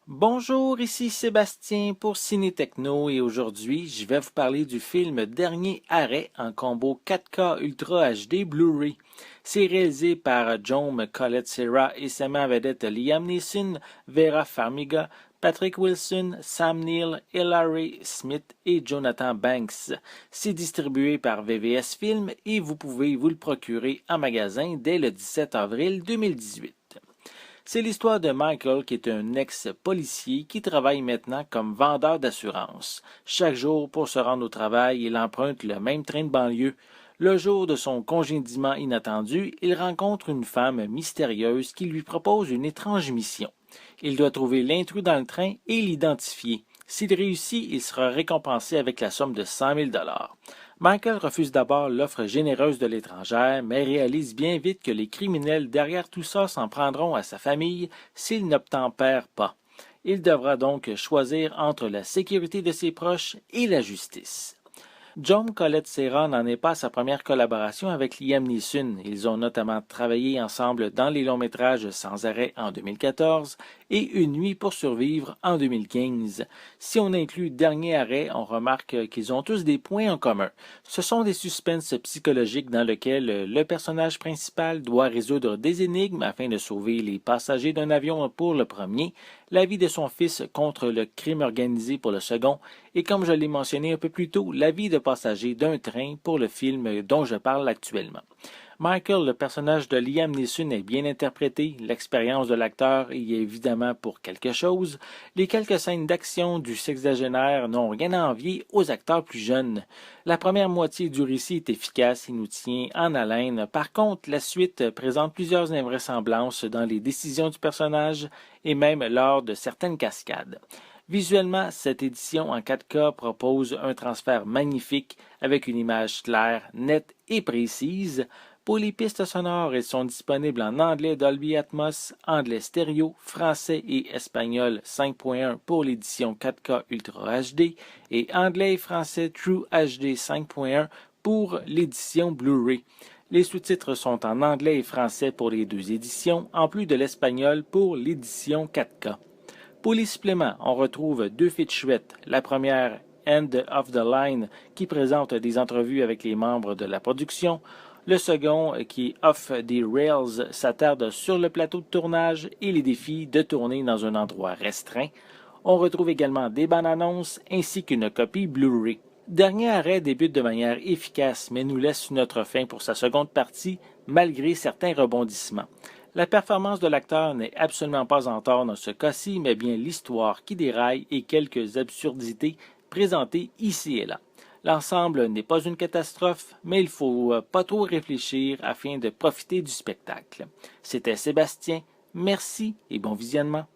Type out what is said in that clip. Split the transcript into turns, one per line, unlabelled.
Bonjour, ici Sébastien pour Ciné Techno et aujourd'hui, je vais vous parler du film Dernier Arrêt en combo 4K Ultra HD Blu-ray. C'est réalisé par John Collett-Serra et sa main vedette Liam Neeson, Vera Farmiga, Patrick Wilson, Sam Neill, Hilary Smith et Jonathan Banks. C'est distribué par VVS Film et vous pouvez vous le procurer en magasin dès le 17 avril 2018. C'est l'histoire de Michael qui est un ex-policier qui travaille maintenant comme vendeur d'assurance. Chaque jour, pour se rendre au travail, il emprunte le même train de banlieue. Le jour de son congédiement inattendu, il rencontre une femme mystérieuse qui lui propose une étrange mission. Il doit trouver l'intrus dans le train et l'identifier. S'il réussit, il sera récompensé avec la somme de 100 000 $. Michael refuse d'abord l'offre généreuse de l'étrangère, mais réalise bien vite que les criminels derrière tout ça s'en prendront à sa famille s'il n'obtempère pas. Il devra donc choisir entre la sécurité de ses proches et la justice. John Collett-Serra n'en est pas à sa première collaboration avec Liam Neeson. Ils ont notamment travaillé ensemble dans les longs métrages Sans arrêt en 2014 et Une nuit pour survivre en 2015. Si on inclut Dernier arrêt, on remarque qu'ils ont tous des points en commun. Ce sont des suspens psychologiques dans lesquels le personnage principal doit résoudre des énigmes afin de sauver les passagers d'un avion pour le premier, la vie de son fils contre le crime organisé pour le second, et comme je l'ai mentionné un peu plus tôt, la vie de passager d'un train pour le film dont je parle actuellement. Michael, le personnage de Liam Neeson, est bien interprété, l'expérience de l'acteur y est évidemment pour quelque chose, les quelques scènes d'action du sexagénaire n'ont rien à envier aux acteurs plus jeunes. La première moitié du récit est efficace et nous tient en haleine, par contre la suite présente plusieurs invraisemblances dans les décisions du personnage et même lors de certaines cascades. Visuellement, cette édition en 4K propose un transfert magnifique avec une image claire, nette et précise. Pour les pistes sonores, elles sont disponibles en anglais Dolby Atmos, anglais stéréo, français et espagnol 5.1 pour l'édition 4K Ultra HD et anglais et français True HD 5.1 pour l'édition Blu-ray. Les sous-titres sont en anglais et français pour les deux éditions, en plus de l'espagnol pour l'édition 4K. Pour les suppléments, on retrouve deux featurettes. La première, End of the Line, qui présente des entrevues avec les membres de la production. Le second, qui est Off the Rails, s'attarde sur le plateau de tournage et les défis de tourner dans un endroit restreint. On retrouve également des bandes annonces ainsi qu'une copie Blu-ray. Dernier arrêt débute de manière efficace, mais nous laisse sur notre faim pour sa seconde partie, malgré certains rebondissements. La performance de l'acteur n'est absolument pas en tort dans ce cas-ci, mais bien l'histoire qui déraille et quelques absurdités présentées ici et là. L'ensemble n'est pas une catastrophe, mais il faut pas trop réfléchir afin de profiter du spectacle. C'était Sébastien, merci et bon visionnement.